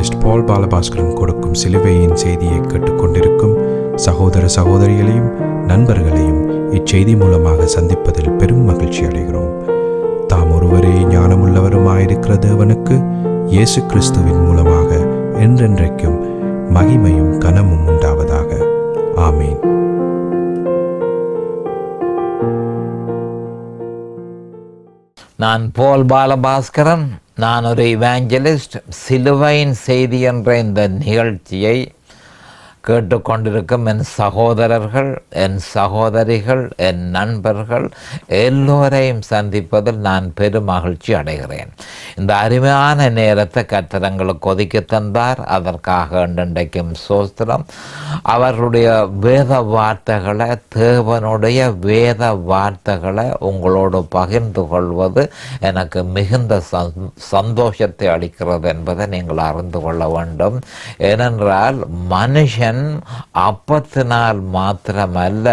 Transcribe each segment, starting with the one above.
Evangelist பால் பாலபாஸ்கரன் கொடுக்கும் சிலுவையின் செய்தியை கேட்டுக்கொண்டிருக்கும் சகோதர சகோதரிகளையும் நண்பர்களையும் இச்செய்தி மூலமாக சந்திப்பதில் பெரும் மகிழ்ச்சி அடைகிறோம். தாம் ஒருவரே ஞானமுள்ளவருமாயிருக்கிற தேவனுக்கு இயேசு கிறிஸ்துவின் மூலமாக என்றென்றைக்கும் மகிமையும் கனமும் உண்டாவதாக. ஆமீன். நான் பால் பாலபாஸ்கரன். நான் ஒரு இவாஞ்சலிஸ்ட். சிலுவையின் செய்தி என்ற இந்த நிகழ்ச்சியை கேட்டுக்கொண்டிருக்கும் என் சகோதரர்கள், என் சகோதரிகள், என் நண்பர்கள் எல்லோரையும் சந்திப்பதில் நான் பெரும் மகிழ்ச்சி அடைகிறேன். இந்த அருமையான நேரத்தை கர்த்தர்களுக்கு ஒதுக்கி தந்தார். அதற்காக இன்றைக்கும் சோஸ்திரம். அவர்களுடைய வேத வார்த்தைகளை, தேவனுடைய வேத வார்த்தைகளை உங்களோடு பகிர்ந்து கொள்வது எனக்கு மிகுந்த சந்தோஷத்தை அளிக்கிறது என்பதை நீங்கள் அறிந்து கொள்ள வேண்டும். ஏனென்றால் மனுஷன் அப்பத்தினால் மாத்திரமல்ல,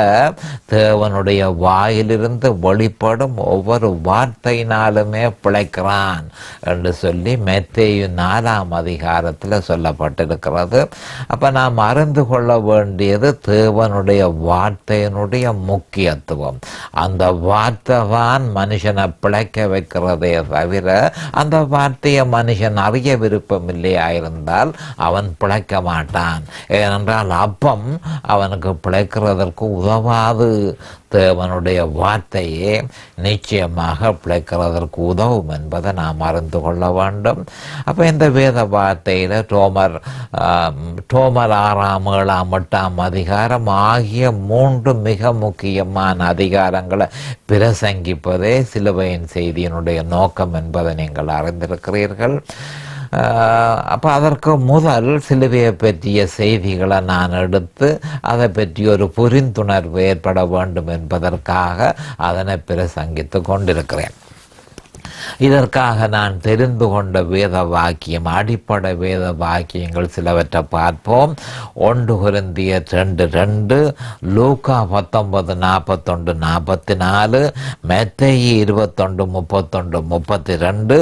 தேவனுடைய வாயிலிருந்து வெளிப்படும் ஒவ்வொரு வார்த்தையினாலுமே பிழைக்கிறான் என்று சொல்லி மத்தேயு 4ஆம் அதிகாரத்தில் சொல்லப்பட்டிருக்கிறது. அப்ப நாம் அறிந்து கொள்ள வேண்டியது தேவனுடைய வார்த்தையினுடைய முக்கியத்துவம். அந்த வார்த்தை தான் மனுஷனை பிழைக்க வைக்கிறதே தவிர அந்த வார்த்தையை மனுஷன் அறிய விருப்பம் இல்லையாயிருந்தால் அவன் பிழைக்க மாட்டான். ஏனென்றால் அப்பம் அவனுக்கு பிழைக்கிறதற்கு உதவாது. தேவனுடைய வார்த்தையே நிச்சயமாக பிழைக்கிறதற்கு உதவும் என்பதை நாம் அறிந்து கொள்ள வேண்டும். அப்போ இந்த வேத வார்த்தையில் ரோமர் 6ஆம் 7ஆம் 8ஆம் அதிகாரம் ஆகிய 3 மிக முக்கியமான அதிகாரங்களை பிரசங்கிப்பதே சிலுவையின் செய்தியினுடைய நோக்கம் என்பதை நீங்கள் அறிந்திருக்கிறீர்கள். அப்போ அதற்கு முதல் சிலுவையை பற்றிய செய்திகளை நான் எடுத்து அதை பற்றி ஒரு புரிந்துணர்வு ஏற்பட வேண்டும் என்பதற்காக அதனை பிரசங்கித்து கொண்டிருக்கிறேன். இதற்காக நான் தெரிந்து கொண்ட வேத வாக்கியம், அடிப்படை வேத வாக்கியங்கள் சிலவற்றை பார்ப்போம். 1 கொரிந்தியர் 2:2, லூக்கா 19:41-44, மத்தேயு 21:31-32,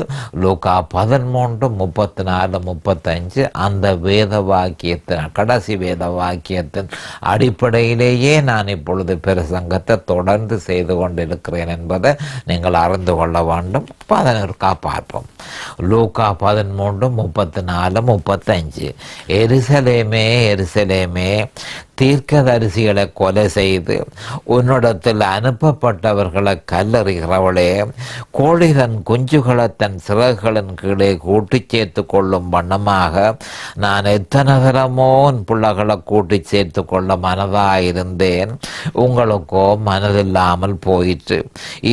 லூக்கா 13:34-35. அந்த வேத வாக்கியத்தின் கடைசி வேத வாக்கியத்தின் அடிப்படையிலேயே நான் இப்பொழுது பிரசங்கத்தை தொடர்ந்து செய்து கொண்டிருக்கிறேன் என்பதை நீங்கள் அறிந்து கொள்ள வேண்டும். அதற்கா பார்ப்போம். லூக்கா 13:34-35. எருசலேமே, எருசலேமே, தீர்க்கதரிசிகளை கொலை செய்து உன்னிடத்தில் அனுப்பப்பட்டவர்களை கல்லறிகிறவளே, கோழி தன் குஞ்சுகளை தன் சிறகுகளின் கீழே கூட்டி சேர்த்து கொள்ளும் வண்ணமாக நான் எத்தனை தரமோ உன் பிள்ளைகளை கூட்டி சேர்த்து கொள்ள மனதாயிருந்தேன், உங்களுக்கோ மனதில்லாமல் போயிற்று.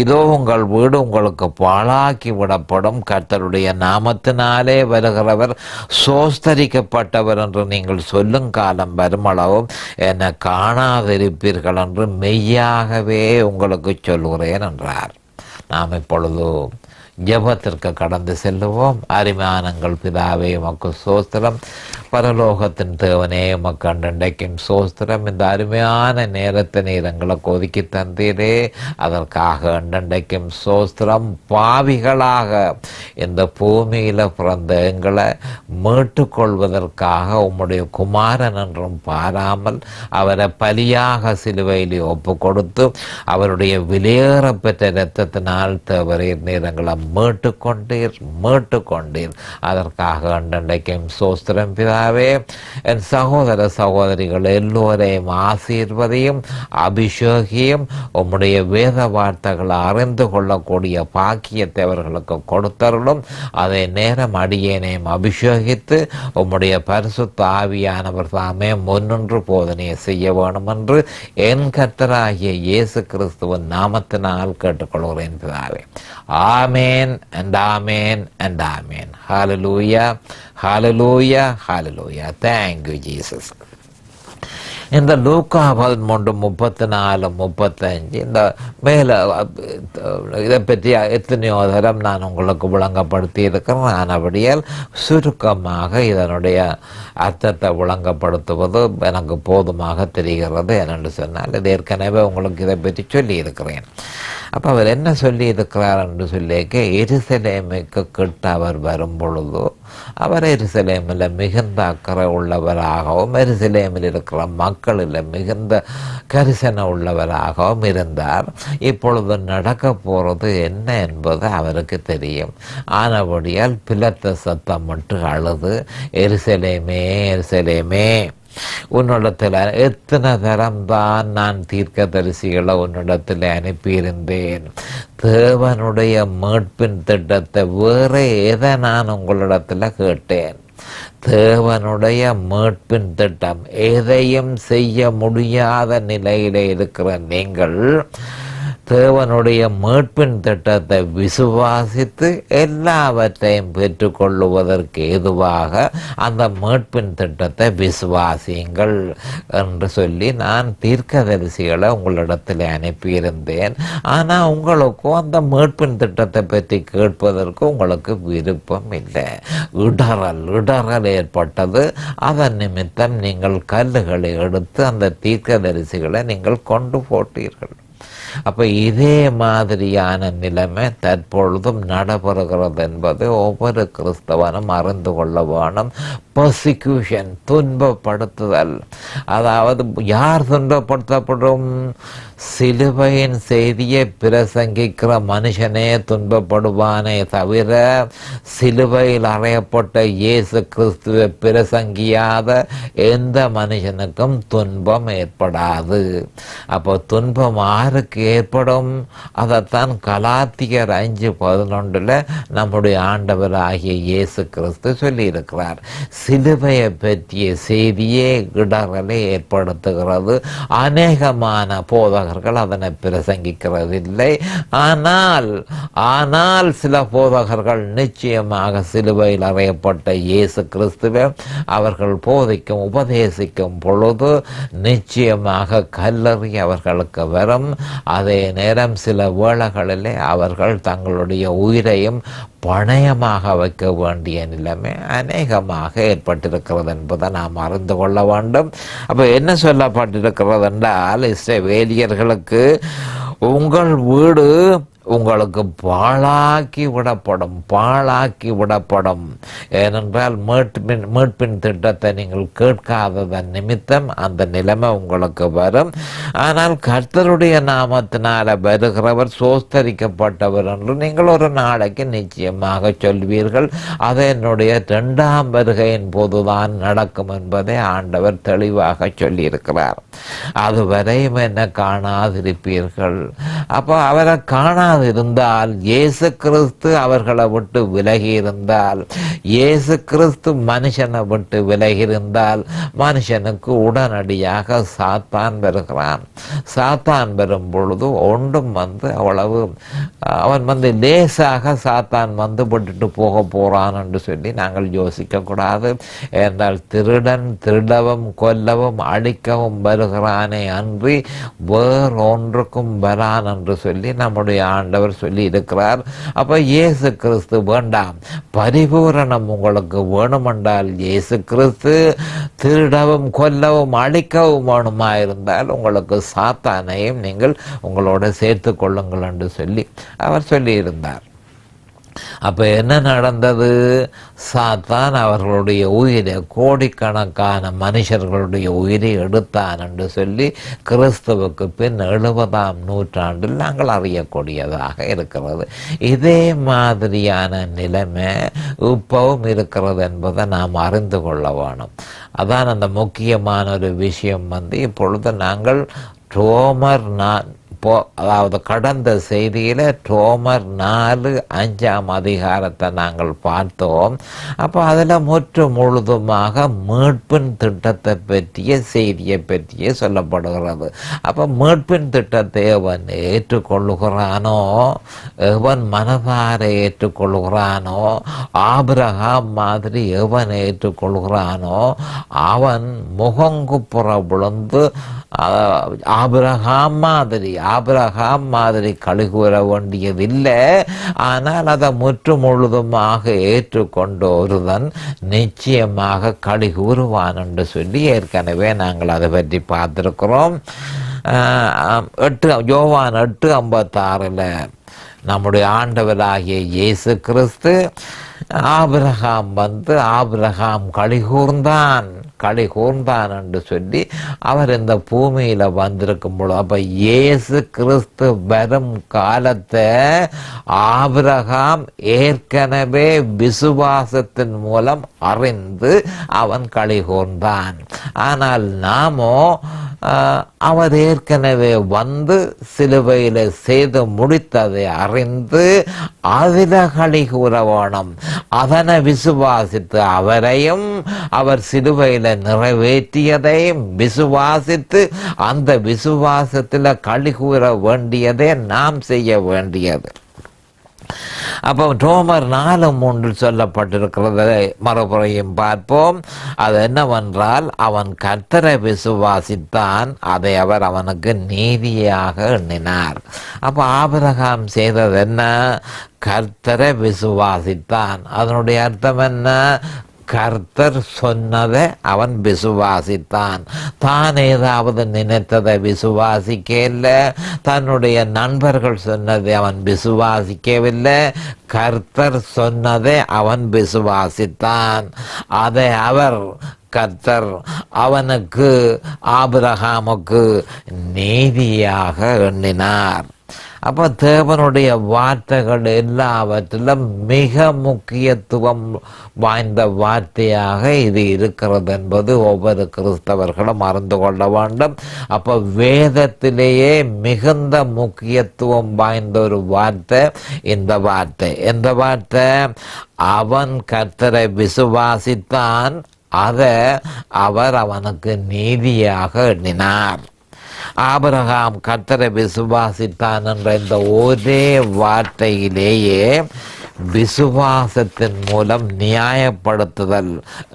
இதோ உங்கள் வீடு உங்களுக்கு பாழாக்கி விடப்படும். கர்த்தருடைய நாமத்தினாலே வருகிறவர் சோஸ்தரிக்கப்பட்டவர் என்று நீங்கள் சொல்லும் காலம் வருமளவும் என்னை காணாதிருப்பீர்கள் என்று மெய்யாகவே உங்களுக்கு சொல்கிறேன் என்றார். நாம் இப்பொழுது ஜெபத்திற்கு கடந்து செல்லுவோம். அருமையானங்கள் பிதாவே, உமக்கு சோஸ்திரம். பரலோகத்தின் தேவனே, உமக்கு அன்றைக்கும் சோஸ்திரம். இந்த அருமையான நேரத்தை நீர் எங்களுக்கு ஒதுக்கி தந்தீரே, அதற்காக அன்றைக்கும் சோஸ்திரம். பாவிகளாக இந்த பூமியில் பிறந்த எங்களை மீட்டுக்கொள்வதற்காக உம்முடைய குமாரன் என்றும் பாராமல் அவரை பலியாக சிலுவையிலே ஒப்பு கொடுத்து அவருடைய விலையேறப்பெற்ற இரத்தத்தினால் தேவரீர் நீர் எங்களை மீட்டுக்கொண்டீர். அதற்காக அன்றைக்கும் சோஸ்திரம் பிதாவே. என் சகோதர சகோதரிகள் எல்லோரையும் ஆசீர்வதியும் அபிஷேகியும். உம்முடைய வேத வார்த்தைகளை அறிந்து கொள்ளக்கூடிய பாக்கியத்தை அவர்களுக்கு கொடுத்தருளும். அதே நேரம் அடியேனையும் அபிஷேகித்து உம்முடைய பரிசுத்த ஆவியானவர் தாமே முன்னின்று போதனையை செய்ய வேண்டும் என்று என் கர்த்தராகிய இயேசு கிறிஸ்துவின் நாமத்தினால் கேட்டுக்கொள்கிறேன் பிதாவே. ஆமென் and amen and amen. Hallelujah, hallelujah, hallelujah. Thank you, Jesus. இந்த லூக்கா 13:34-35 இந்த மேலே இதை பற்றி எத்தனையோ தரம் நான் உங்களுக்கு விளங்கப்படுத்தி இருக்கிறேன். ஆனபடியால் சுருக்கமாக இதனுடைய அர்த்தத்தை விளங்கப்படுத்துவது எனக்கு போதுமாக தெரிகிறது. என்னென்று சொன்னால் இது ஏற்கனவே உங்களுக்கு இதை பற்றி சொல்லி இருக்கிறேன். அப்போ அவர் என்ன சொல்லி இருக்கிறார் என்று சொல்லிக்க, எருசலேமுக்கு கிட்ட அவர் வரும் பொழுதோ அவர் எருசலேமில் மிகுந்த அக்கறை உள்ளவராகவும் எருசலேமில் இருக்கிற மக்களில் மிகுந்த கரிசனை உள்ளவராகவும் இருந்தார். இப்பொழுது நடக்க போகிறது என்ன என்பது அவருக்கு தெரியும். ஆனபடியால் பிலத்த சத்தம் மட்டும் அழுது, எருசலேமே எருசலேமே, உன்னிடத்தில் எத்தனை தரம்தான் நான் தீர்க்கதரிசிகளை உன்னிடத்தில் அனுப்பியிருந்தேன். தேவனுடைய மீட்பின் திட்டத்தை வேற எதை நான் உங்களிடத்தில் கேட்டேன்? தேவனுடைய மீட்பின் திட்டம் எதையும் செய்ய முடியாத நிலையில இருக்கிற நீங்கள் தேவனுடைய மீட்பின் திட்டத்தை விசுவாசித்து எல்லாவற்றையும் பெற்றுக்கொள்ளுவதற்கு ஏதுவாக அந்த மீட்பின் திட்டத்தை விசுவாசியுங்கள் என்று சொல்லி நான் தீர்க்கதரிசிகளை உங்களிடத்தில் அனுப்பியிருந்தேன். ஆனால் உங்களுக்கும் அந்த மீட்பின் திட்டத்தை பற்றி கேட்பதற்கு உங்களுக்கு விருப்பம் இல்லை. இடறல் ஏற்பட்டது. அதன் நிமித்தம் நீங்கள் கல்லுகளை எடுத்து அந்த தீர்க்கதரிசிகளை நீங்கள் கொண்டு போட்டீர்கள். அப்போ இதே மாதிரியான நிலைமை தற்பொழுதும் நடைபெறுகிறது என்பது ஒவ்வொரு கிறிஸ்தவனும் அறிந்து கொள்ள வேணும். பர்சிக்யூஷன், துன்பப்படுத்துதல். அதாவது யார் துன்பப்படுத்தப்படும்? சிலுவையின் செய்தியை பிரசங்கிக்கிற மனுஷனே துன்பப்படுவானே தவிர சிலுவையில் அறையப்பட்ட இயேசு கிறிஸ்துவை பிரசங்கியாத எந்த மனுஷனுக்கும் துன்பம் ஏற்படாது. அப்போ துன்பம் யாருக்கு ஏற்படும்? அதைத்தான் கலாத்தியர் 5:11 நம்முடைய ஆண்டவர் ஆகிய இயேசு கிறிஸ்து சொல்லியிருக்கிறார். சிலுவையை பற்றிய செய்தியே இடரலை ஏற்படுத்துகிறது. அநேகமான போதகர்கள் அதனை பிரசங்கிக்கிறதில்லை. ஆனால் சில போதகர்கள் நிச்சயமாக சிலுவையில் அறையப்பட்ட இயேசு கிறிஸ்துவை அவர்கள் போதிக்கும் உபதேசிக்கும் பொழுது நிச்சயமாக கல்லறி அவர்களுக்கு வரும். அதே நேரம் சில வேளைகளிலே அவர்கள் தங்களுடைய உயிரையும் பணயமாக வைக்க வேண்டிய நிலைமை அநேகமாக ஏற்பட்டிருக்கிறது என்பதை நாம் அறிந்து கொள்ள வேண்டும். அப்போ என்ன சொல்லப்பட்டிருக்கிறது என்றால், இஸ்ரவேலியர்களுக்கு உங்கள் வீடு உங்களுக்கு பாழாக்கி விடப்படும். ஏனென்றால் மீட்பின் திட்டத்தை நீங்கள் கேட்காததன் நிமித்தம் அந்த நிலைமை உங்களுக்கு வரும். ஆனால் கர்த்தருடைய நாமத்தினால வருகிறவர் சோஸ்தரிக்கப்பட்டவர் என்று நீங்கள் ஒரு நாளைக்கு நிச்சயமாக சொல்வீர்கள். அது என்னுடைய 2ஆம் வருகையின் போதுதான் நடக்கும் என்பதை ஆண்டவர் தெளிவாக சொல்லியிருக்கிறார். அதுவரையும் என்ன காணாதிருப்பீர்கள். அப்போ அவரை இருந்தால், இயேசு கிறிஸ்து அவர்களை விட்டு விலகி இருந்தால், இயேசு கிறிஸ்து மனுஷனை விட்டு விலகி இருந்தால், மனுஷனுக்கு உடனடியாக சாத்தான் வருகிறான். சாத்தான் வரும் பொழுது ஒன்றும் அவ்வளவு அவன் லேசாக சாத்தான் விட்டுட்டு போக போறான் என்று சொல்லி நாங்கள் யோசிக்க கூடாது. என்றால் திருடவும் கொல்லவும் அழிக்கவும் வருகிறானே அன்றி வேறொன்றுக்கும் வரான் என்று சொல்லி நம்முடைய ஆண்டவர் சொல்லி இருக்கிறார். அப்ப இயேசு கிறிஸ்து வேண்டாம், பரிபூரணம் உங்களுக்கு வேணுமென்றால் இயேசு கிறிஸ்து திருடவும் கொல்லவும் அழிக்கவும் வேணுமாயிருந்தால் உங்களுக்கு சாத்தானையும் நீங்கள் உங்களோட சேர்த்து கொள்ளுங்கள் என்று சொல்லி அவர் சொல்லியிருந்தார். அப்ப என்ன நடந்தது? சாத்தான் அவர்களுடைய உயிரை, கோடிக்கணக்கான மனுஷர்களுடைய உயிரை எடுத்தான் என்று சொல்லி கிறிஸ்துவுக்கு பின் 70ஆம் நூற்றாண்டில் நாங்கள் அறியக்கூடியதாக இருக்கிறது. இதே மாதிரியான நிலைமை இப்பவும் இருக்கிறது என்பதை நாம் அறிந்து கொள்ள வேணும். அதான் அந்த முக்கியமான ஒரு விஷயம். இப்பொழுது நாங்கள் ரோமர் அதாவது கடந்த செய்தியில ரோமர் 4:5 அதிகாரத்தை நாங்கள் பார்த்தோம். அப்போ அதில் முழுதுமாக மீட்பின் திட்டத்தை பற்றிய செய்தியை பற்றியே சொல்லப்படுகிறது. அப்போ மீட்பின் திட்டத்தை எவன் ஏற்றுக்கொள்ளுகிறானோ, எவன் மனதார ஏற்றுக்கொள்ளுகிறானோ, ஆபிரகாம் மாதிரி எவன் ஏற்றுக்கொள்கிறானோ அவன் முகங்குப்புற விழுந்து ஆபிரகாம் மாதிரி களி கூற வேண்டியதில்லை. ஆனால் அதை முழுதுமாக ஏற்றுக்கொண்ட ஒருவன் நிச்சயமாக களி கூறுவான் என்று சொல்லி ஏற்கனவே நாங்கள் அதை பற்றி பார்த்திருக்கிறோம். யோவான் 8:56 நம்முடைய ஆண்டவராகிய இயேசு கிறிஸ்து ஆபிரகாம் வந்து ஆபிரகாம் களி கூர்ந்தான் என்று சொல்லி அவர் இந்த பூமியில வந்திருக்கும் பொழுது, அப்ப இயேசு கிறிஸ்து வரும் காலத்தை ஆபிரகாம் ஏற்கனவே விசுவாசத்தின் மூலம் அறிந்து அவன் களி கூர்ந்தான். ஆனால் நாமோ அவர் ஏற்கனவே வந்து சிலுவையில செய்து முடித்ததை அறிந்து அதில களி கூற வேணும். அதனை விசுவாசித்து அவரையும் அவர் சிலுவையில நிறைவேற்றியதையும் விசுவாசித்து அந்த விசுவாசத்தில் களி கூற வேண்டியதை நாம் செய்ய வேண்டியது. அப்போ ரோமர் 4:3 சொல்லப்பட்டிருக்கிறதை மறுபுறையும் பார்ப்போம். அது என்னவென்றால், அவன் கர்த்தரை விசுவாசித்தான், அதை அவர் அவனுக்கு நீதியாக எண்ணினார். அப்போ ஆபிரகாம் செய்தது என்ன? கர்த்தரை விசுவாசித்தான். அதனுடைய அர்த்தம் என்ன? கர்த்தர் சொன்னதை அவன் விசுவாசித்தான். தான் ஏதாவது நினைத்ததை விசுவாசிக்கவில்லை. தன்னுடைய நண்பர்கள் சொன்னதை அவன் விசுவாசிக்கவில்லை. கர்த்தர் சொன்னதை அவன் விசுவாசித்தான். அதை கர்த்தர் அவனுக்கு ஆபிரகாமுக்கு நீதியாக எண்ணினார். அப்போ தேவனுடைய வார்த்தைகள் எல்லாவற்றிலும் மிக முக்கியத்துவம் வாய்ந்த வார்த்தையாக இது இருக்கிறது என்பது ஒவ்வொரு கிறிஸ்தவர்களும் அறிந்து கொள்ள வேண்டும். அப்போ வேதத்திலேயே மிகுந்த முக்கியத்துவம் வாய்ந்த ஒரு வார்த்தை இந்த வார்த்தை. எந்த வார்த்தை? அவன் கர்த்தரை விசுவாசித்தான், அதை அவர் அவனுக்கு நீதியாக எண்ணினார். ஆபிரகாம் கர்த்தரை விசுவாசித்தான் என்ற இந்த ஒரே வார்த்தையிலேயே விசுவாசத்தின் மூலம் நியாயப்படுத்துதல்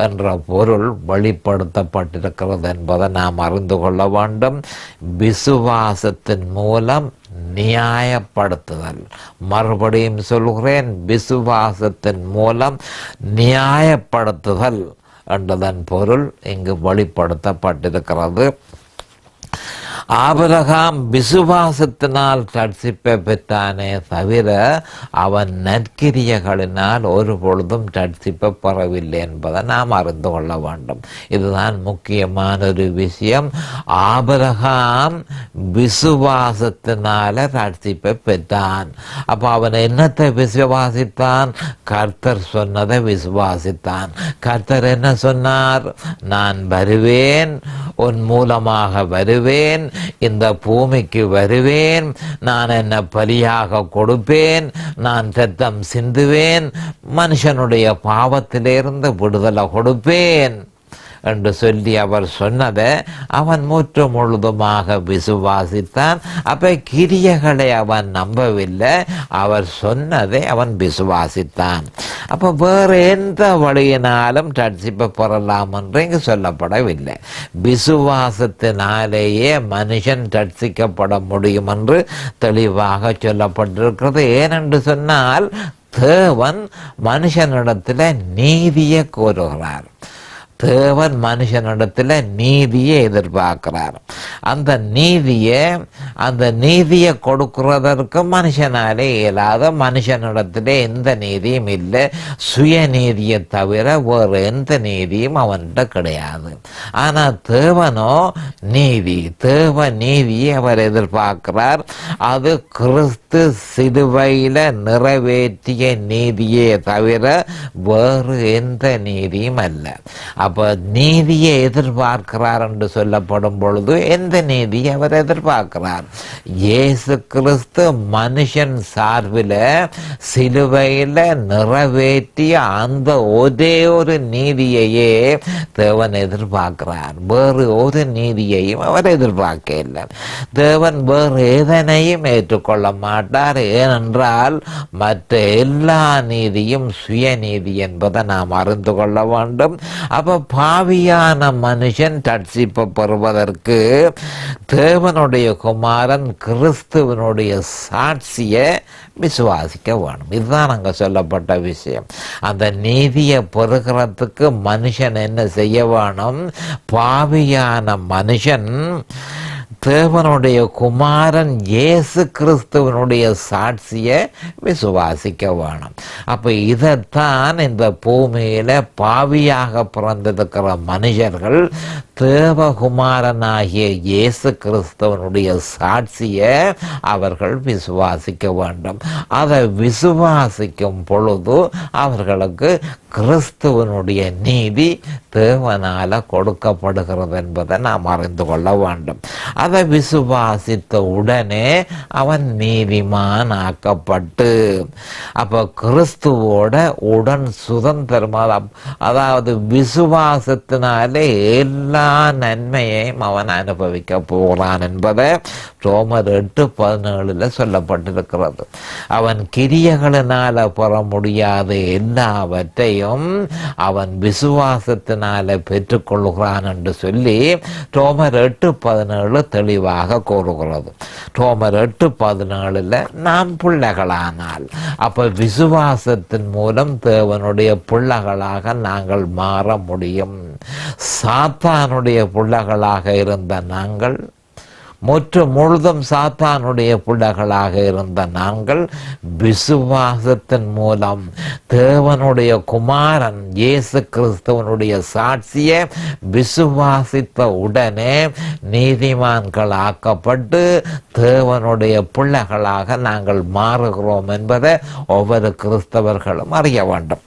என்ற பொருள் வெளிப்படுத்தப்பட்டிருக்கிறது என்பதை நாம் அறிந்து கொள்ள வேண்டும். விசுவாசத்தின் மூலம் நியாயப்படுத்துதல். மறுபடியும் சொல்கிறேன், விசுவாசத்தின் மூலம் நியாயப்படுத்துதல் என்றதன் பொருள் இங்கு வெளிப்படுத்தப்பட்டிருக்கிறது. ஆபிரகாம் விசுவாசத்தினால் ரட்சிப்பை பெற்றானே தவிர அவன் நற்கிரியைகளினால் ஒரு பொழுதும் ரட்சிப்பை பெறவில்லை என்பதை நாம் அறிந்து கொள்ள வேண்டும். இதுதான் முக்கியமான ஒரு விஷயம். ஆபிரகாம் விசுவாசத்தினால ரட்சிப்பை பெற்றான். அப்போ அவன் என்னத்தை விசுவாசித்தான்? கர்த்தர் சொன்னதை விசுவாசித்தான். கர்த்தர் என்ன சொன்னார்? நான் வருவேன், உன் மூலமாக வருவேன், இந்த பூமிக்கு வருவேன், நான் என்ன பலியாக கொடுப்பேன், நான் இரத்தம் சிந்துவேன், மனுஷனுடைய பாவத்திலிருந்து விடுதலை கொடுப்பேன் என்று சொல்லி அவர் சொன்னதை அவன் முற்று முழுதுமாக விசுவாசித்தான். அப்ப கிரியைகளை அவன் நம்பவில்லை, அவர் சொன்னதை அவன் விசுவாசித்தான். அப்ப வேறு எந்த வழியினாலும் ரட்சிப்பை பெறலாம் என்று இங்கு சொல்லப்படவில்லை. விசுவாசத்தினாலேயே மனுஷன் ரட்சிக்கப்பட முடியும் என்று தெளிவாக சொல்லப்பட்டிருக்கிறது. ஏனென்று சொன்னால், தேவன் மனுஷனிடத்தில் நீதியை கோருகிறார். தேவன் மனுஷனிடத்தில் நீதியை எதிர்பார்க்கிறார். அந்த நீதியை கொடுக்கிறதற்கு மனுஷனாலே இயலாத. மனுஷனிடத்தில் எந்த நீதியும் இல்லை. சுயநீதியை தவிர வேறு எந்த நீதியும் அவன்கிட்ட கிடையாது. ஆனால் தேவனோ தேவ நீதியை அவர் எதிர்பார்க்கிறார். அது கிறிஸ்து சிலுவையில் நிறைவேற்றிய நீதியே தவிர வேறு எந்த நீதியும் அல்ல. அப்போ நீதியை எதிர்பார்க்கிறார் என்று சொல்லப்படும் பொழுது எந்த நீதியை அவர் எதிர்பார்க்கிறார்? இயேசு கிறிஸ்து மனுஷன் சார்பில் சிலுவையில் நிறைவேற்றிய அந்த ஒரே ஒரு நீதியையே தேவன் எதிர்பார்க்கிறார். வேறு ஒரு நீதியையும் அவர் எதிர்பார்க்கவில்லை. தேவன் வேறு எதனையும் ஏற்றுக்கொள்ள மாட்டார். ஏனென்றால் மற்ற எல்லா நீதியும் சுயநீதி என்பதை நாம் அறிந்து கொள்ள வேண்டும். அப்ப பாவியான மனுஷன் ரட்சிப்பை பெறுவதற்கு தேவனுடைய குமாரன் கிறிஸ்துவனுடைய சாட்சியை விசுவாசிக்க வேணும். இதுதான் அங்கே சொல்லப்பட்ட விஷயம். அந்த நீதியை பெறுகிறதுக்கு மனுஷன் என்ன செய்ய வேணும்? பாவியான மனுஷன் தேவனுடைய குமாரன் இயேசு கிறிஸ்துவனுடைய சாட்சியை விசுவாசிக்க வேணும். அப்போ இதைத்தான் இந்த பூமியில் பாவியாக பிறந்திருக்கிற மனுஷர்கள் தேவகுமாரனாகிய இயேசு கிறிஸ்துவனுடைய சாட்சியை அவர்கள் விசுவாசிக்க வேண்டும். அதை விசுவாசிக்கும் பொழுது அவர்களுக்கு கிறிஸ்துவனுடைய நீதி தேவனால கொடுக்கப்படுகிறது என்பதை நாம் அறிந்து கொள்ள வேண்டும். அதை விசுவாசித்த உடனே அவன் நீதிமான் ஆக்கப்பட்டு, அப்போ கிறிஸ்துவோட உடன் சுதந்திரமாக, அதாவது விசுவாசத்தினாலே எல்லா நன்மையையும் அவன் அனுபவிக்க போகிறான் என்பதை ரோமர் 8:17 சொல்லப்பட்டிருக்கிறது. அவன் கிரியைகளினால பெற முடியாத எல்லாவற்றையும் அவன் விசுவாசத்தினால பெற்றுக்கொள்கிறான் என்று சொல்லி ரோமர் 8:17 தெளிவாக கூறுகிறது. ரோமர் 8:17 நாம் பிள்ளைகளானால், அப்ப விசுவாசத்தின் மூலம் தேவனுடைய பிள்ளைகளாக நாங்கள் மாற முடியும். சாத்தானுடைய பிள்ளைகளாக இருந்த நாங்கள், முழுதும் சாத்தானுடைய பிள்ளைகளாக இருந்த நாங்கள் விசுவாசத்தின் மூலம் தேவனுடைய குமாரன் இயேசு கிறிஸ்துவனுடைய சாட்சியை விசுவாசித்த உடனே நீதிமான்கள் ஆக்கப்பட்டு தேவனுடைய பிள்ளைகளாக நாங்கள் மாறுகிறோம் என்பதை ஒவ்வொரு கிறிஸ்தவர்களும் அறிய வேண்டும்.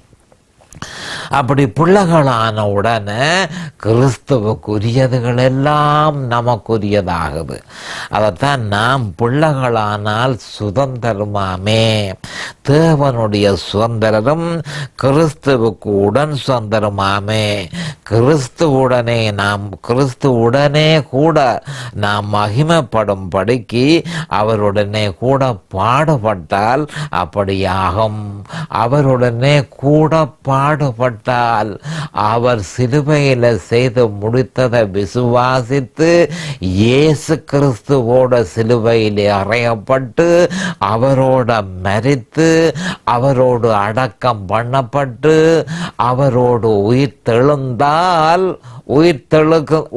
அப்படி பிள்ளைகளான உடனே கிறிஸ்துவுக்குரியதுகள் எல்லாம் நமக்குரியதாகுது. அதைத்தான் நாம் பிள்ளைகளானால் சுதந்திரமாமே, தேவனுடைய சுதந்திரம் கிறிஸ்துவுக்கு உடன் சுதந்திரமாமே, கிறிஸ்துவுடனே கூட நாம் மகிமைப்படும் படிக்கு அவருடனே கூட பாடுபட்டால் அப்படியாகும். அவருடனே கூட பாடுபட்டால் அவர் சிலுவையில் செய்து முடித்ததை விசுவாசித்து இயேசு கிறிஸ்துவோட சிலுவையில் அறையப்பட்டு அவரோட மரித்து அவரோடு அடக்கம் பண்ணப்பட்டு அவரோடு உயிர்த்தெழுந்தால்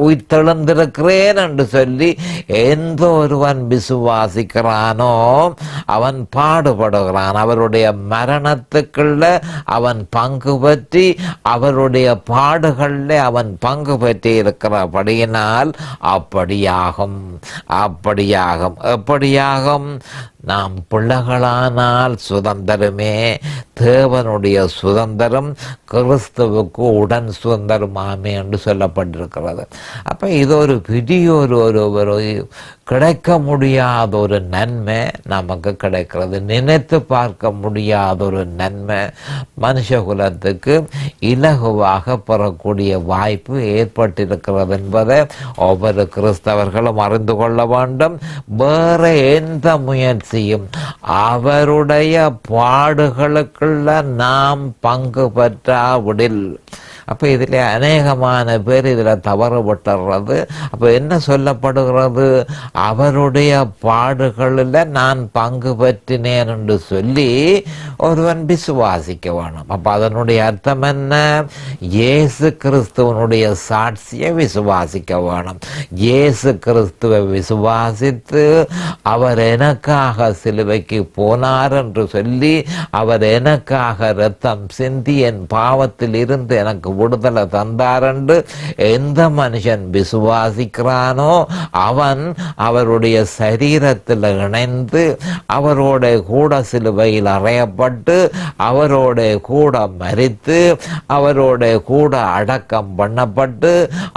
உயிர்த்தெழுந்திருக்கிறேன் என்று சொல்லி எந்த ஒருவன் விசுவாசிக்கிறானோ அவன் பாடுபடுகிறான். அவருடைய மரணத்துக்குள்ள அவன் பங்கு பற்றி அவருடைய பாடுகளில் அவன் பங்கு பற்றி இருக்கிறபடியினால் அப்படியாகும். எப்படியாகும்? நாம் பிள்ளைகளானால் சுதந்திரமே, தேவனுடைய சுதந்திரம் கிறிஸ்துவுக்கு உடன் சுதந்திரமாமே என்று சொல்லப்பட்டிருக்கிறது. அப்போ இது ஒரு பெரிய ஒரு கிடைக்க முடியாத ஒரு நன்மை நமக்கு கிடைக்கிறது. நினைத்து பார்க்க முடியாத ஒரு நன்மை மனுஷகுலத்துக்கு இலகுவாக பெறக்கூடிய வாய்ப்பு ஏற்பட்டிருக்கிறது என்பதை ஒவ்வொரு கிறிஸ்தவர்களும் அறிந்து கொள்ள வேண்டும். வேற எந்த முயற்சியும் அவருடைய பாடுகளுக்குள்ள நாம் பங்கு பெற்றாவிடில், அப்போ இதில் அநேகமான பேர் இதில் தவறுபட்டுறது. அப்போ என்ன சொல்லப்படுகிறது? அவருடைய பாடுகளில் நான் பங்கு பற்றினேன் என்று சொல்லி ஒருவன் விசுவாசிக்க வேணும். அப்போ அதனுடைய அர்த்தம் என்ன? இயேசு கிறிஸ்துவனுடைய சாட்சியை விசுவாசிக்க வேணும். இயேசு கிறிஸ்துவை விசுவாசித்து அவர் எனக்காக சிலுவைக்கு போனார் என்று சொல்லி அவர் எனக்காக இரத்தம் சிந்தி என் பாவத்தில் இருந்து எனக்கு விடுதலை தந்தார் என்று எந்த மனுஷன் விசுவாசிக்கிறானோ அவன் அவருடைய சரீரத்தில் இணைந்து அவரோட கூட சிலுவையில் அறையப்பட்டு அவரோட கூட மரித்து அவரோட கூட அடக்கம் பண்ணப்பட்டு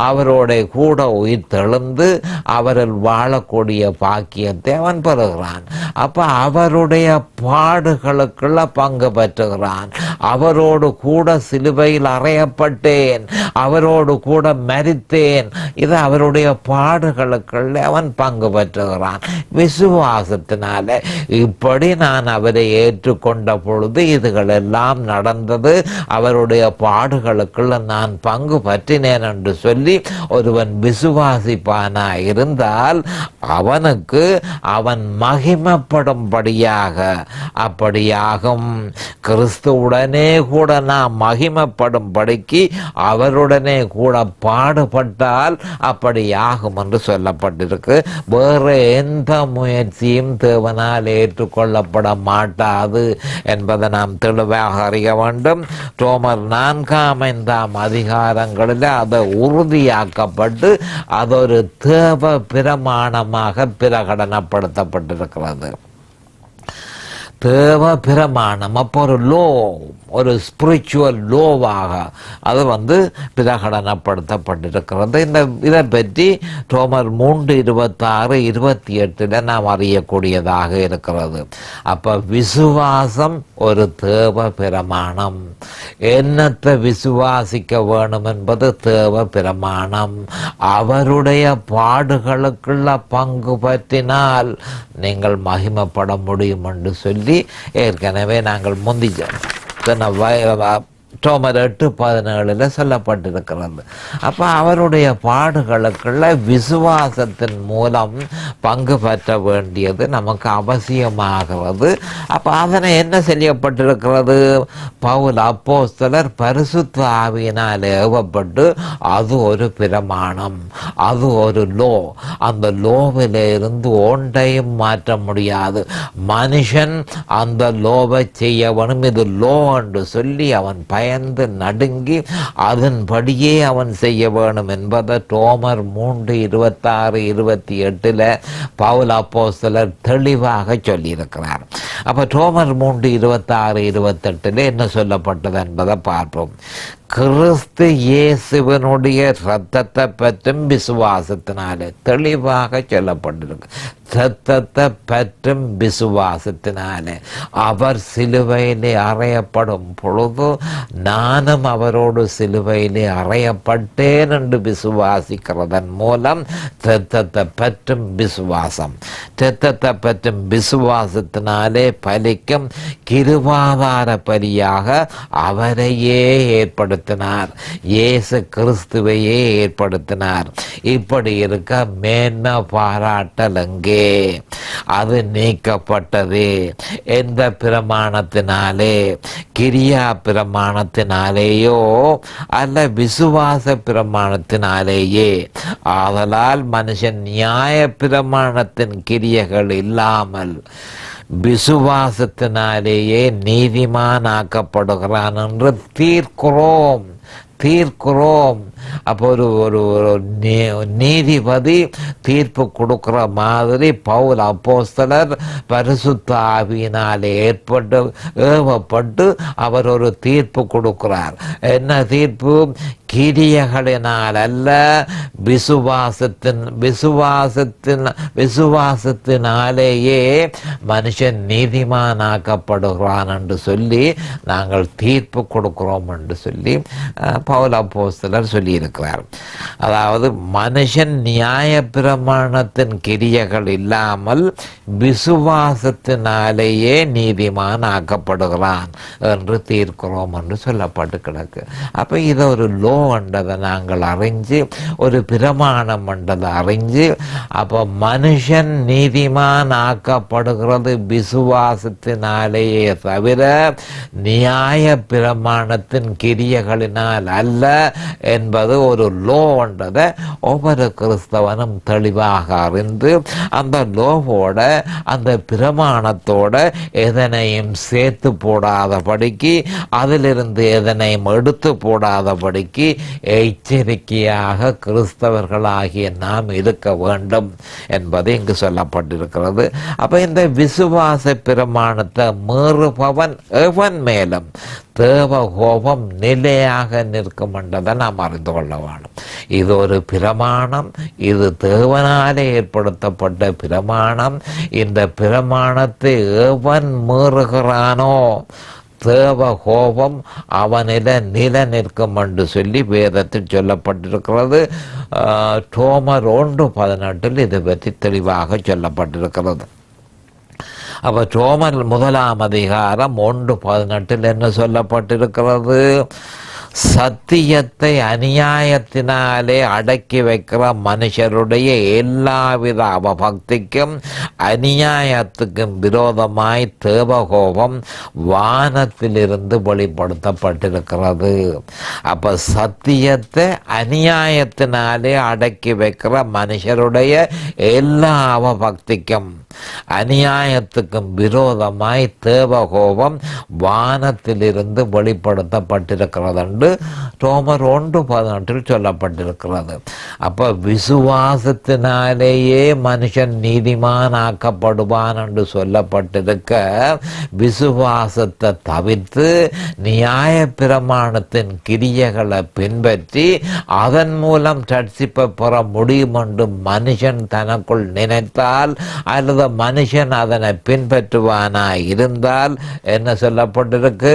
அவரோட கூட உயிர் தெழுந்து அவரில் வாழக்கூடிய பாக்கியத்தை அவன் பெறுகிறான். அப்ப அவருடைய பாடுகளுக்குள்ள பங்கு பெற்றுகிறான். அவரோடு கூட சிலுவையில் அறையப்பட்டேன், அவரோடு கூட மரித்தேன். இது அவருடைய பாடுகளுக்குள்ள அவன் பங்கு பெற்றுகிறான் விசுவாசத்தினால. இப்படி நான் அவரை ஏற்றுக்கொண்ட பொழுது இதுகள் எல்லாம் நடந்தது, அவருடைய பாடுகளுக்குள்ள நான் பங்கு பற்றினேன் என்று சொல்லி ஒருவன் விசுவாசிப்பானா இருந்தால் அவனுக்கு அவன் மகிமைப்படும்படியாக அப்படியாகும். கிறிஸ்துவுடனே கூட நாம் மகிமைப்படும்படிக்கு படிக்கு அவருடனே கூட பாடுபட்டால் அப்படி ஆகும் என்று சொல்லப்பட்டிருக்கு. வேறு எந்த முயற்சியும் தேவனால் ஏற்றுக்கொள்ளப்பட மாட்டாது என்பதை நாம் தெளிவாக அறிய வேண்டும். ரோமர் 4-5 அதிகாரங்களில் அதை உறுதியாக்கப்பட்டு அது ஒரு தேவ பிரமாணமாக பிரகடனப்படுத்தப்பட்டிருக்கிறது. தேவ பிரமாணம் அப்போ ஒரு லோ, ஒரு ஸ்பிரிச்சுவல் லோவாக அது பிரகடனப்படுத்தப்பட்டிருக்கிறது. இதை பற்றி ரோமர் 3:26-28 நாம் அறியக்கூடியதாக இருக்கிறது. அப்போ விசுவாசம் ஒரு தேவ பிரமாணம். என்னத்தை விசுவாசிக்க வேணும் என்பது தேவ பிரமாணம். அவருடைய பாடுகளுக்குள்ள பங்கு பற்றினால் நீங்கள் மகிமைப்பட முடியும் என்று சொல்லி ஏற்கனவே நாங்கள் ரோமர் 8:17 சொல்லப்பட்டிருக்கிறது. அப்போ அவருடைய பாடுகளுக்குள்ள விசுவாசத்தின் மூலம் பங்கு பெற்ற வேண்டியது நமக்கு அவசியமாகிறது. அப்போ அதனை என்ன செய்யப்பட்டிருக்கிறது? பவுல் அப்போஸ்தலர் பரிசுத்த ஆவியினால் ஏவப்பட்டு அது ஒரு பிரமாணம், அது ஒரு லோ. அந்த லோவில இருந்து ஒன்றையும் மாற்ற முடியாது. மனுஷன் அந்த லோவை செய்ய வேணும், இது லோ என்று சொல்லி அவன் பயந்து நடுங்கி அதன்படியே அவன் செய்ய வேணும் என்பதை ரோமர் 3:26-28 பவுல் அப்போஸ்தலர் தெளிவாக சொல்லியிருக்கிறார். அப்ப ரோமர் 3:26-28 என்ன சொல்லப்பட்டது என்பதை பார்ப்போம். கிறிஸ்து இயேசுவினுடைய இரத்தத்தை பற்றும் விசுவாசத்தினாலே தெளிவாக சொல்லப்பட்டிருக்கு. இரத்தத்தை பற்றும் விசுவாசத்தினாலே அவர் சிலுவையிலே அறையப்படும் பொழுது நானும் அவரோடு சிலுவையிலே அறையப்பட்டேன் என்று விசுவாசிக்கிறதன் மூலம் இரத்தத்தை பற்றும் விசுவாசம், இரத்தத்தை பற்றும் விசுவாசத்தினாலே பலிக்கும் கிருபாதார பலியாக அவரையே ஏற்படுத்தினார், இயேசு கிறிஸ்துவையே ஏற்படுத்தினார். இப்படி இருக்க மேன்மை பாராட்டல் எங்கே? அது நீக்கப்பட்டது. எந்த பிரமாணத்தினாலே? கிரியா பிரமாணத்தினாலேயோ அல்ல விசுவாச பிரமாணத்தினாலேயே. ஆதலால் மனுஷன் நியாய பிரமாணத்தின் கிரியைகள் இல்லாமல் விசுவாசத்தினாலேயே நீதிமான் ஆக்கப்படுகிறான் என்று தீர்க்கிறோம். அப்போ ஒரு நீதிபதி தீர்ப்பு கொடுக்கிற மாதிரி பவுல் அப்போஸ்தலர் பரிசுத்த ஆவியினாலே ஏவப்பட்டு அவர் ஒரு தீர்ப்பு கொடுக்கிறார். என்ன தீர்ப்பு? கிரியைகளினால் அல்ல, விசுவாசத்தினாலேயே மனுஷன் நீதிமானாக்கப்படுகிறான் என்று சொல்லி நாங்கள் தீர்ப்பு கொடுக்கிறோம் என்று சொல்லி பவுல் அப்போஸ்தலர் சொல்லியிருக்கிறார். அதாவது மனுஷன் நியாய பிரமாணத்தின் கிரியைகள் இல்லாமல் விசுவாசத்தினாலேயே நீதிமான் ஆக்கப்படுகிறான் என்று தீர்க்கிறோம் என்று சொல்லப்பட்டு கிடக்கு. அப்போ இதை ஒரு லோ என்றதை நாங்கள் அறிஞ்சு, ஒரு பிரமாணம் என்றதை அறிஞ்சு, அப்போ மனுஷன் நீதிமான் ஆக்கப்படுகிறது விசுவாசத்தினாலேயே தவிர நியாய பிரமாணத்தின் கிரியைகளினால் அல்ல என்பது ஒரு லோ என்றதை ஒவ்வொரு கிறிஸ்தவனும் தெளிவாக அறிந்து அந்த லோவோட அந்த பிரமாணத்தோட எதனையும் சேர்த்து போடாதபடிக்கு, அதிலிருந்து எதனையும் எடுத்து போடாதபடிக்கு எச்சரிக்கையாக கிறிஸ்தவர்களாகிய நாம் இருக்க வேண்டும் என்பது இங்கு சொல்லப்பட்டிருக்கிறது. அப்ப இந்த விசுவாச பிரமாணத்தை மீறுபவன் எவன் மேலும் தேவ கோபம் நிலையாக நிற்கும் என்றதை நாம் அறிந்து கொள்ள வேண்டும். இது ஒரு பிரமாணம், இது தேவனாலே ஏற்படுத்தப்பட்ட பிரமாணம். இந்த பிரமாணத்தை எவன் மீறுகிறானோ தேவ கோபம் அவனில நில நிற்கும் என்று சொல்லி வேதத்தில் சொல்லப்பட்டிருக்கிறது. ரோமர் 1:18 இது பற்றி தெளிவாக சொல்லப்பட்டிருக்கிறது. அப்போ ரோமர் 1 அதிகாரம் 1:18 என்ன சொல்லப்பட்டிருக்கிறது? சத்தியத்தை அநியாயத்தினாலே அடக்கி வைக்கிற மனுஷருடைய எல்லாவித அவபக்திக்கும் அநியாயத்துக்கும் விரோதமாய் தேவகோபம் வானத்திலிருந்து வெளிப்படுத்தப்பட்டிருக்கிறது. அப்ப சத்தியத்தை அநியாயத்தினாலே அடக்கி வைக்கிற மனுஷருடைய எல்லா அவபக்திக்கும் அநியாயத்துக்கும் விரோதமாய் தேவகோபம் வானத்திலிருந்து வெளிப்படுத்தப்பட்டிருக்கிறது என்று ரோமர் 1:18 சொல்லப்பட்டிருக்கிறது. அப்ப விசுவாசத்தினாலேயே மனுஷன் நீதிமான் ஆக்கப்படுவான் என்று சொல்லப்பட்டிருக்க, விசுவாசத்தை தவிர்த்து நியாய பிரமாணத்தின் கிரியைகளை பின்பற்றி அதன் மூலம் ரட்சிப்பை பெற முடியும் என்று மனுஷன் தனக்குள் நினைத்தால் அல்லது மனுஷன் அதனை பின்பற்றுவானாய் இருந்தால் என்ன சொல்லப்பட்டிருக்கு?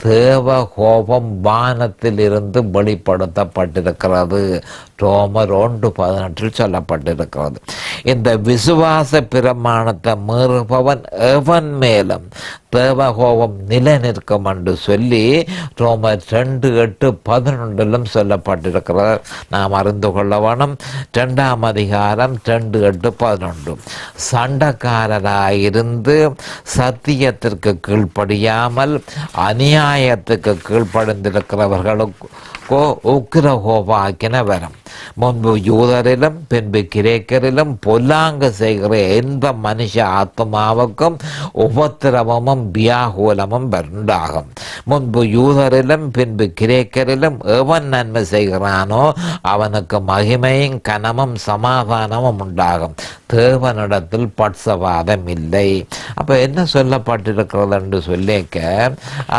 தேவ கோபம் வானத்தில் இருந்து வெளிப்படுத்தப்பட்டிருக்கிறது. ரோமர் 1:18 சொல்லப்பட்டிருக்கிறது. இந்த விசுவாச பிரமாணத்தை மீறுபவன் எவன் மேலும் தேவகோபம் நிலை நிற்கும் என்று சொல்லி ரோமர் 2:8-11 சொல்லப்பட்டிருக்கிறது. நாம் அறிந்து கொள்ள வேணும். 2ஆம் அதிகாரம் 2:8-11. சண்டைக்காரராயிருந்து சத்தியத்திற்கு கீழ்ப்படியாமல் அநியாயத்துக்கு கீழ்ப்படிந்திருக்கிறவர்களுக்கோ உக்கிரகோபாக்கின வரும். முன்பு யூதரிலும் பின்பு கிரேக்கரிலும் பொல்லாங்கு செய்கிற எந்த மனுஷ ஆத்மாவுக்கும் உபத்திரவமும் வியாகுலமும் உண்டாகும். முன்பு யூதரிலும் பின்பு கிரேக்கரிலும் எவன் நன்மை செய்கிறானோ அவனுக்கு மகிமையும் கனமும் சமாதானமும் உண்டாகும். தேவனிடத்தில் பட்சவாதம் இல்லை. அப்ப என்ன சொல்லப்பட்டிருக்கிறது என்று சொல்லிக்க,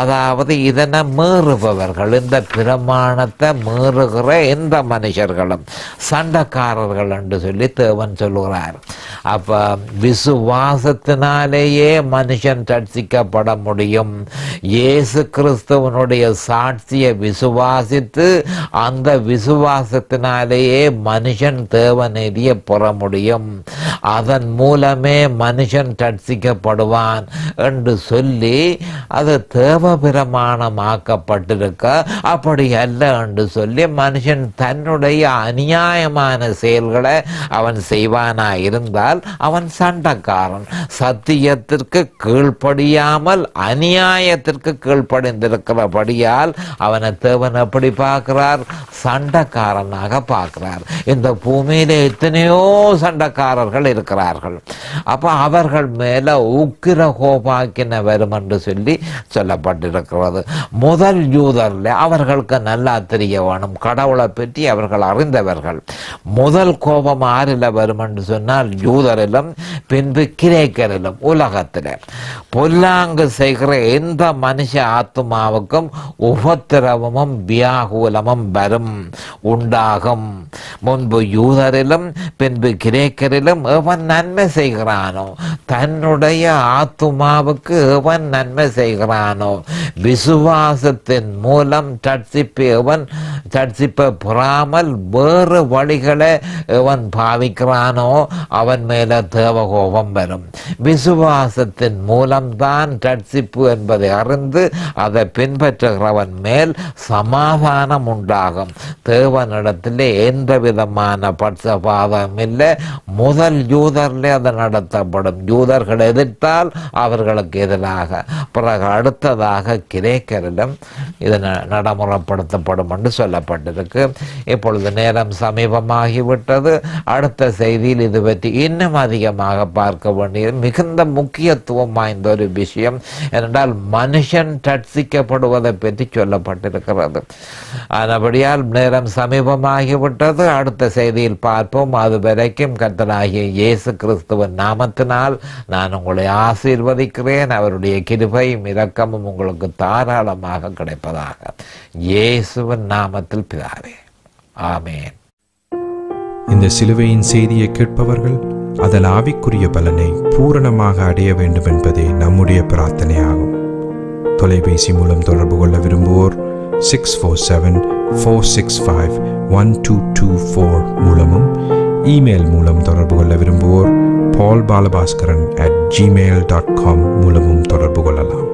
அதாவது இதனை மீறுபவர்கள், இந்த பிரமாணத்தை மீறுகிற எந்த மனுஷர்களும் சண்டைக்காரர்கள் என்று சொல்லி தேவன் சொல்லுகிறார். அப்ப விசுவாசத்தினாலேயே மனுஷன் ரட்சிக்கப்பட முடியும். இயேசு கிறிஸ்துவனுடைய சாட்சியை விசுவாசித்து அந்த விசுவாசத்தினாலேயே மனுஷன் தேவநீதியை பெற முடியும். அதன் மூலமே மனுஷன் ரட்சிக்கப்படுவான் என்று சொல்லி அது தேவ பிரமாணமாக்கப்பட்டிருக்க, அப்படி அல்ல என்று சொல்லி மனுஷன் தன்னுடைய அநியாயமான செயல்களை அவன் செய்வானா இருந்தால் அவன் சண்டைக்காரன். சத்தியத்திற்கு கீழ்ப்படியாமல் அநியாயத்திற்கு கீழ்ப்படிந்திருக்கிறபடியால் அவனை தேவன் எப்படி பார்க்கிறார்? சண்டைக்காரனாக பார்க்கிறார். இந்த பூமியில எத்தனையோ சண்டைக்காரர்கள் இருக்கிறார்கள். அப்ப அவர்கள் மேல உக்கிர கோபாக்கின வரும் என்று சொல்லி சொல்லப்பட்டிருக்கிறது. முதல் யூதர்ல அவர்களுக்கு நல்லா தெரிய வேணும், கடவுளை பற்றி அவர்கள் அறிந்தவர்கள். முதல் கோபம் ஆறில் வரும் என்று சொன்னால் யூதரிலும் பின்பு கிரேக்கரிலும். உலகத்தில் பொல்லாங்கு செய்கிற எந்த மனுஷ ஆத்மாவுக்கும் உபத்திரவமும் வியாகுலமும் வரும், உண்டாகும். முன்பு யூதரிலும் பின்பு கிரேக்கரிலும் எவன் நன்மை செய்கிறானோ, தன்னுடைய ஆத்துமாவுக்கு எவன் நன்மை செய்கிறானோ, விசுவாசத்தின் மூலம் ரட்சிப்பை பெறாமல் வேறு வழிகளை எவன் பாவிக்கிறானோ அவன் மேல தேவகோபம் வரும். விசுவாசத்தின் மூலம்தான் ரட்சிப்பு என்பதை அறிந்து அதை பின்பற்றுகிறவன் மேல் சமாதானம் உண்டாகும். தேவனிடத்திலே எந்த விதமான பட்சபாதம் இல்லை. முதல் யூதர்ல அது நடத்தப்படும். யூதர்கள் எதிர்த்தால் அவர்களுக்கு எதிராக, பிறகு அடுத்ததாக கிரேக்கரிடம் இது நடைமுறைப்படுத்தப்படும் என்று சொல்லப்பட்டிருக்கு. இப்பொழுது நேரம் சமீபமாகிவிட்டது. அடுத்த செய்தியில் இது பற்றி இன்னும் அதிகமாக பார்க்க வேண்டியது மிகுந்த முக்கியத்துவம் வாய்ந்த ஒரு விஷயம். என்றால் மனுஷன் ரட்சிக்கப்படுவதை பற்றி சொல்லப்பட்டிருக்கிறது. ஆனபடியால் நேரம் சமீபமாகிவிட்டது. அடுத்த செய்தியில் பார்ப்போம். அது வரைக்கும் கர்த்தராகிய இயேசு கிறிஸ்துவின் நாமத்தினால் நான் உங்களை ஆசீர்வதிக்கிறேன். அவருடைய கிருபையும் இரக்கமும் உங்களுக்கு தாராளமாக கிடைப்பதாக இயேசுவின் நாமத்தில் பிதாவே, ஆமென். இந்த சிலுவையின் செய்தியை கேட்பவர்கள் அதன் ஆவிக்குரிய பலனை பூரணமாக அடைய வேண்டும் என்பதே நம்முடைய பிரார்த்தனையாகும். தொலைபேசி மூலம் தொடர்பு கொள்ள விரும்புவோர் 647-465-1224 மூலமும், இமெயில் மூலம் தொடர்பு கொள்ள விரும்புவோர் paulbalabhaskaran@gmail.com மூலமும் தொடர்பு கொள்ளலாம்.